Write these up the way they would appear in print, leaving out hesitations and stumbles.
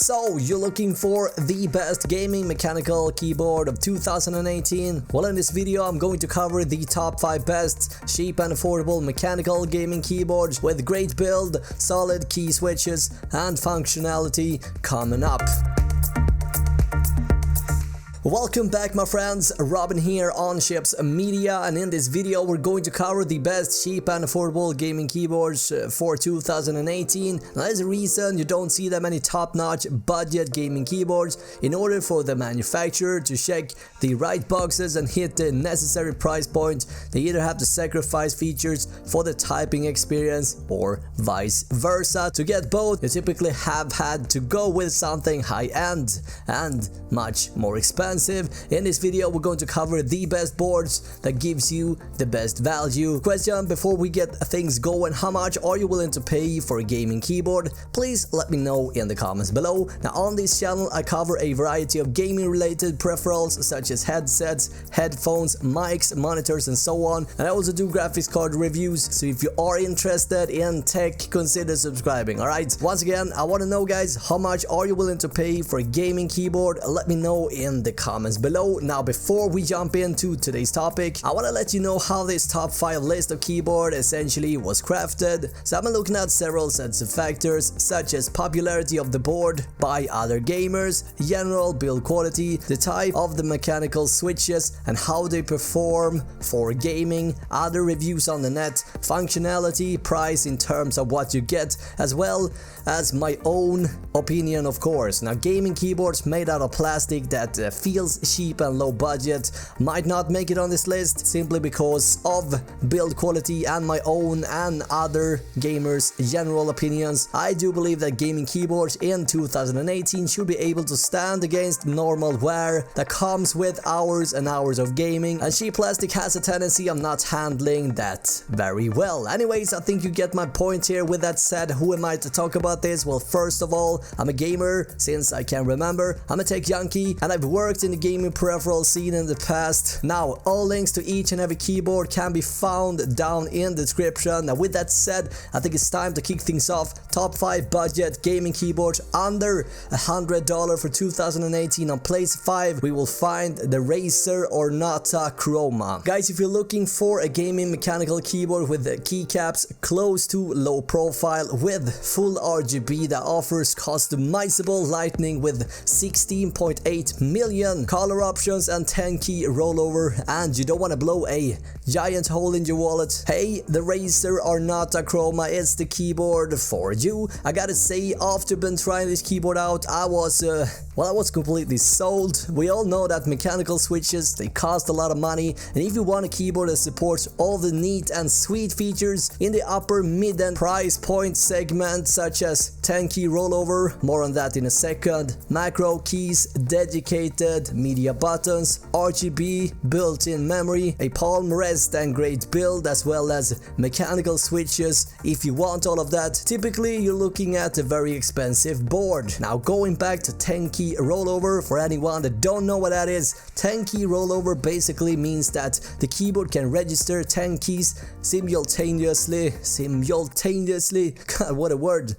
So, you're looking for the best gaming mechanical keyboard of 2018? Well, in this video I'm going to cover the top 5 best, cheap and affordable mechanical gaming keyboards with great build, solid key switches and functionality coming up. Welcome back my friends, Robin here on Chips Media, and in this video we're going to cover the best cheap and affordable gaming keyboards for 2018. Now there's a reason you don't see that many top-notch budget gaming keyboards. In order for the manufacturer to check the right boxes and hit the necessary price point, they either have to sacrifice features for the typing experience or vice versa. To get both, they typically have had to go with something high-end and much more expensive. In this video we're going to cover the best boards that gives you the best value. Question before we get things going: how much are you willing to pay for a gaming keyboard? Please let me know in the comments below. Now on this channel I cover a variety of gaming related peripherals such as headsets, headphones, mics, monitors and so on, and I also do graphics card reviews, so if you are interested in tech, consider subscribing. Alright, once again I want to know guys, how much are you willing to pay for a gaming keyboard? Let me know in the comments below. Now before we jump into today's topic, I want to let you know how this top 5 list of keyboard essentially was crafted. So I'm looking at several sets of factors such as popularity of the board by other gamers, general build quality, the type of the mechanical switches and how they perform for gaming, other reviews on the net, functionality, price in terms of what you get, as well as my own opinion of course. Now gaming keyboards made out of plastic that feels cheap and low budget might not make it on this list simply because of build quality and my own and other gamers' general opinions. I do believe that gaming keyboards in 2018 should be able to stand against normal wear that comes with hours and hours of gaming, and cheap plastic has a tendency of not handling that very well. Anyways, I think you get my point here. With that said, who am I to talk about this? Well, first of all, I'm a gamer since I can remember. I'm a tech junkie and I've worked in the gaming peripheral scene in the past. Now all links to each and every keyboard can be found down in the description. Now with that said, I think it's time to kick things off. Top 5 budget gaming keyboards under $100 for 2018. On place 5 we will find the Razer Ornata Chroma. Guys, if you're looking for a gaming mechanical keyboard with keycaps close to low profile with full RGB that offers customizable lighting with 16.8 million color options and 10 key rollover, and you don't want to blow a giant hole in your wallet, hey, the Razer Ornata Chroma is the keyboard for you. I gotta say, after been trying this keyboard out, I was completely sold. We all know that mechanical switches, they cost a lot of money, and if you want a keyboard that supports all the neat and sweet features in the upper mid and price point segment such as 10 key rollover, more on that in a second, macro keys, dedicated media buttons, RGB, built-in memory, a palm rest and great build, as well as mechanical switches. If you want all of that, typically you're looking at a very expensive board. Now going back to 10 key rollover, for anyone that don't know what that is, 10 key rollover basically means that the keyboard can register 10 keys simultaneously. God, what a word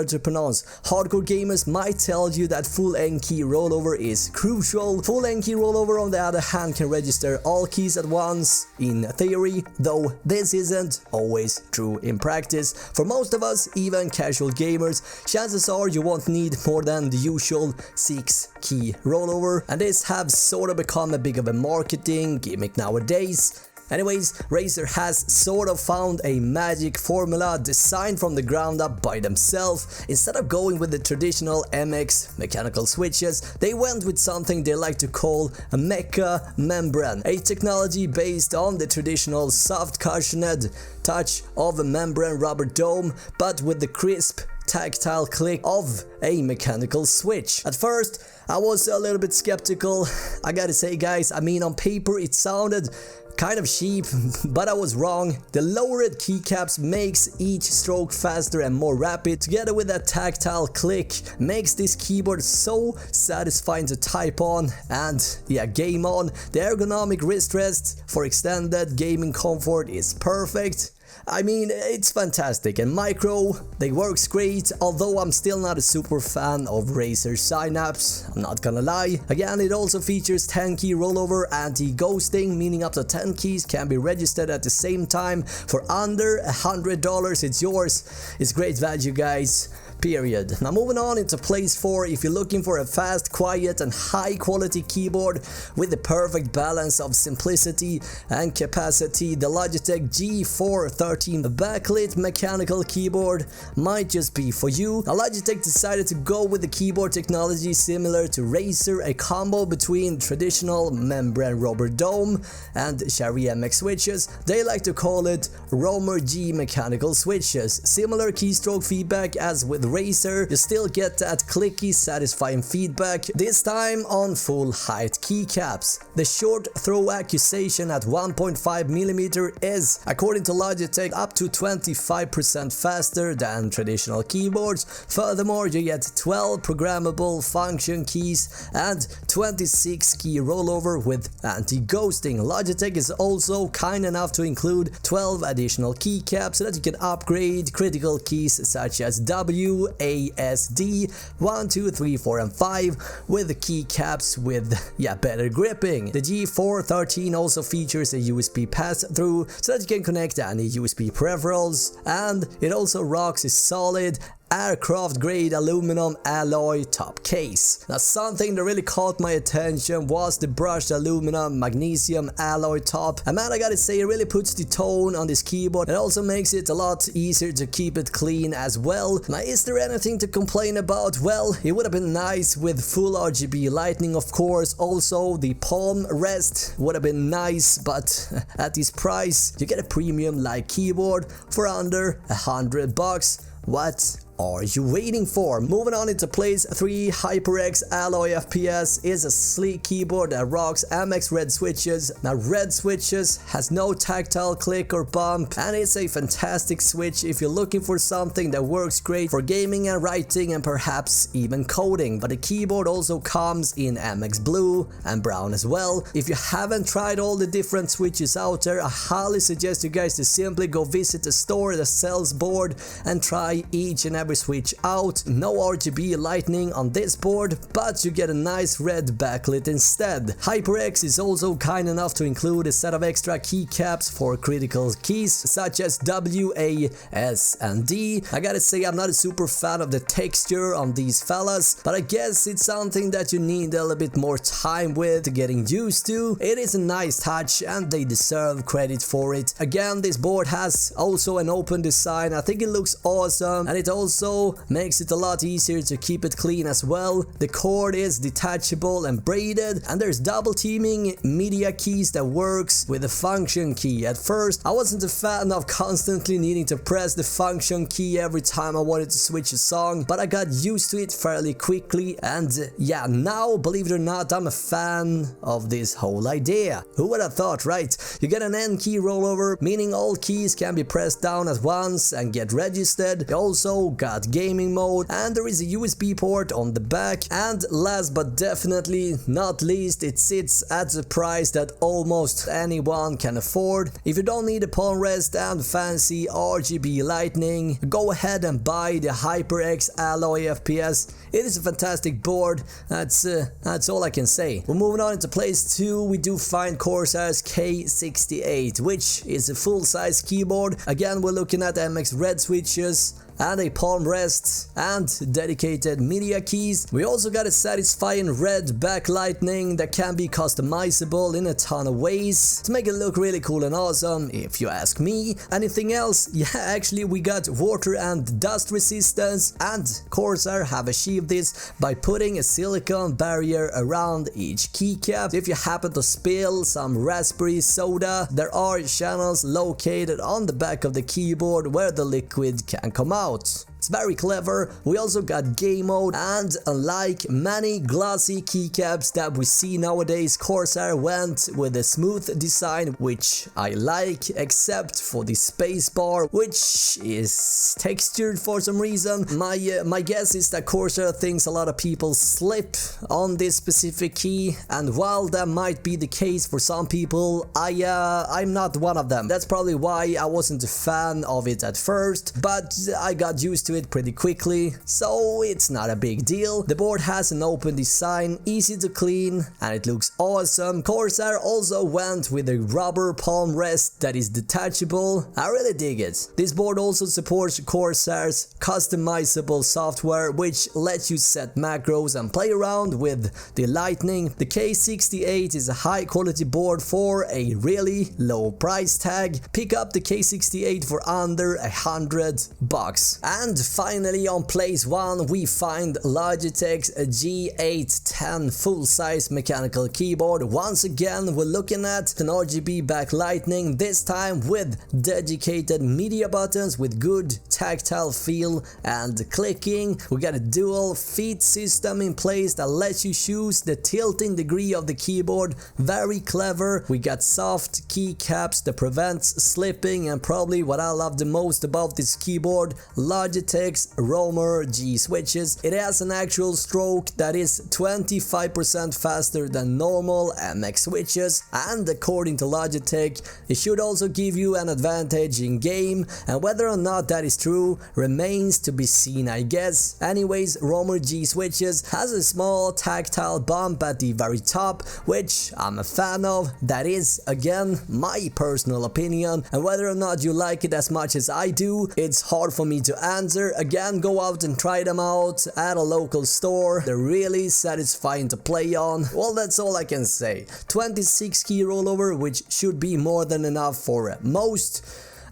to pronounce. Hardcore gamers might tell you that full N key rollover is crucial. Full N key rollover on the other hand can register all keys at once in theory, though this isn't always true in practice. For most of us, even casual gamers, chances are you won't need more than the usual 6 key rollover, and this has sort of become a bit of a marketing gimmick nowadays. Anyways, Razer has sort of found a magic formula designed from the ground up by themselves. Instead of going with the traditional MX mechanical switches, they went with something they like to call a mecha membrane, a technology based on the traditional soft cushioned touch of a membrane rubber dome, but with the crisp tactile click of a mechanical switch. At first, I was a little bit skeptical, I gotta say guys. I mean, on paper it sounded kind of cheap, but I was wrong. The lowered keycaps makes each stroke faster and more rapid. Together with that tactile click makes this keyboard so satisfying to type on, and yeah, game on. The ergonomic wrist rest for extended gaming comfort is perfect. I mean, it's fantastic, and Micro, they works great, although I'm still not a super fan of Razer Synapse, I'm not gonna lie. Again, it also features 10 key rollover anti-ghosting, meaning up to 10 keys can be registered at the same time for under $100. It's yours. It's great value, guys. Period. Now moving on into place 4, if you're looking for a fast, quiet and high quality keyboard with the perfect balance of simplicity and capacity, the Logitech G413 backlit mechanical keyboard might just be for you. Now Logitech decided to go with the keyboard technology similar to Razer, a combo between traditional membrane rubber dome and Cherry MX switches. They like to call it Romer G mechanical switches. Similar keystroke feedback as with Razer, you still get that clicky, satisfying feedback, this time on full height keycaps. The short throw accusation at 1.5mm is, according to Logitech, up to 25% faster than traditional keyboards. Furthermore, you get 12 programmable function keys and 26 key rollover with anti-ghosting. Logitech is also kind enough to include 12 additional keycaps so that you can upgrade critical keys such as W, A, S, D, 1, 2, 3, 4 and 5 with keycaps with better gripping. The G413 also features a USB pass-through so that you can connect any USB peripherals, and it also rocks a solid aircraft grade aluminum alloy top case. Now something that really caught my attention was the brushed aluminum magnesium alloy top, and man, I gotta say, it really puts the tone on this keyboard. It also makes it a lot easier to keep it clean as well. Now is there anything to complain about? Well, it would have been nice with full RGB lighting, of course. Also the palm rest would have been nice, but at this price you get a premium like keyboard for under $100. What are you waiting for? Moving on into place 3, HyperX Alloy FPS is a sleek keyboard that rocks MX red switches. Now red switches has no tactile click or bump, and it's a fantastic switch if you're looking for something that works great for gaming and writing and perhaps even coding. But the keyboard also comes in MX blue and brown as well. If you haven't tried all the different switches out there, I highly suggest you guys to simply go visit the store that sells board and try each and every switch out. No RGB lighting on this board, but you get a nice red backlit instead. HyperX is also kind enough to include a set of extra keycaps for critical keys such as W, A, S and D. I gotta say, I'm not a super fan of the texture on these fellas, but I guess it's something that you need a little bit more time with getting used to. It is a nice touch and they deserve credit for it. Again, this board has also an open design. I think it looks awesome, and it also makes it a lot easier to keep it clean as well. The cord is detachable and braided, and there's double teaming media keys that works with the function key. At first, I wasn't a fan of constantly needing to press the function key every time I wanted to switch a song, but I got used to it fairly quickly, and yeah, now, believe it or not, I'm a fan of this whole idea. Who would have thought, right? You get an N key rollover, meaning all keys can be pressed down at once and get registered. You also got gaming mode, and there is a USB port on the back, and last but definitely not least, it sits at a price that almost anyone can afford. If you don't need a palm rest and fancy RGB lighting, go ahead and buy the HyperX Alloy FPS. It is a fantastic board. That's all I can say. We're moving on into place 2. We do find Corsair's K68, which is a full-size keyboard. Again, we're looking at MX red switches and a palm rest and dedicated media keys. We also got a satisfying red backlighting that can be customizable in a ton of ways to make it look really cool and awesome, if you ask me. Anything else? Yeah, actually we got water and dust resistance, and Corsair have achieved this by putting a silicone barrier around each keycap. If you happen to spill some raspberry soda, there are channels located on the back of the keyboard where the liquid can come out. It's very clever. We also got game mode, and unlike many glossy keycaps that we see nowadays, Corsair went with a smooth design, which I like, except for the spacebar, which is textured for some reason. My guess is that Corsair thinks a lot of people slip on this specific key, and while that might be the case for some people, I'm not one of them. That's probably why I wasn't a fan of it at first, but I got used to it pretty quickly, so it's not a big deal. The board has an open design, easy to clean, and it looks awesome. Corsair also went with a rubber palm rest that is detachable. I really dig it. This board also supports Corsair's customizable software, which lets you set macros and play around with the lighting. The K68 is a high quality board for a really low price tag. Pick up the K68 for under $100. And finally, on place 1 we find Logitech's G810 full-size mechanical keyboard. Once again, we're looking at an RGB backlighting, this time with dedicated media buttons with good tactile feel and clicking. We got a dual feet system in place that lets you choose the tilting degree of the keyboard. Very clever. We got soft keycaps that prevents slipping, and probably what I love the most about this keyboard, Logitech's Romer G switches. It has an actual stroke that is 25% faster than normal MX switches, and according to Logitech, it should also give you an advantage in game, and whether or not that is true remains to be seen, I guess. Anyways, Romer G switches has a small tactile bump at the very top, which I'm a fan of. That is, again, my personal opinion, and whether or not you like it as much as I do, it's hard for me to answer. Again, go out and try them out at a local store. They're really satisfying to play on. Well, that's all I can say. 26 key rollover, which should be more than enough for most.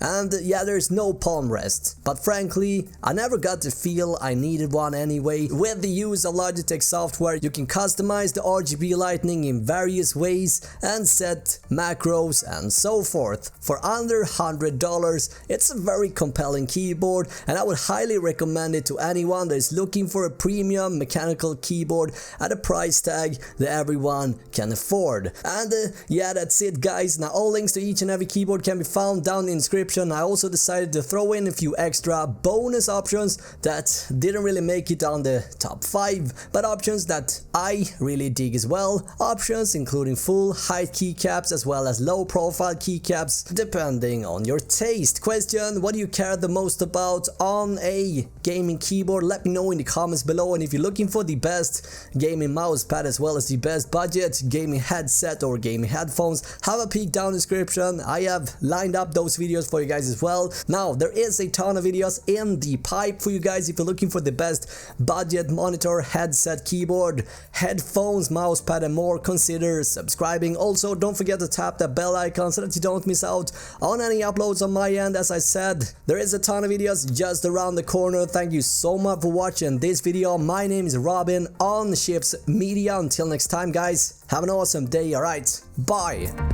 And yeah, there's no palm rest, but frankly, I never got to feel I needed one anyway. With the use of Logitech software, you can customize the RGB lighting in various ways and set macros and so forth. For under $100, it's a very compelling keyboard, and I would highly recommend it to anyone that is looking for a premium mechanical keyboard at a price tag that everyone can afford. And yeah, that's it guys. Now all links to each and every keyboard can be found down in the description. I also decided to throw in a few extra bonus options that didn't really make it on the top 5, but options that I really dig as well. Options including full height keycaps as well as low profile keycaps, depending on your taste. Question: what do you care the most about on a gaming keyboard? Let me know in the comments below, and if you're looking for the best gaming mousepad as well as the best budget gaming headset or gaming headphones, have a peek down in the description. I have lined up those videos for you guys as well. Now there is a ton of videos in the pipe for you guys if you're looking for the best budget monitor, headset, keyboard, headphones, mousepad and more. Consider subscribing. Also, don't forget to tap that bell icon so that you don't miss out on any uploads on my end. As I said, there is a ton of videos just around the corner. Thank you so much for watching this video. My name is Robin on Ships Media. Until next time guys, have an awesome day. Alright, bye.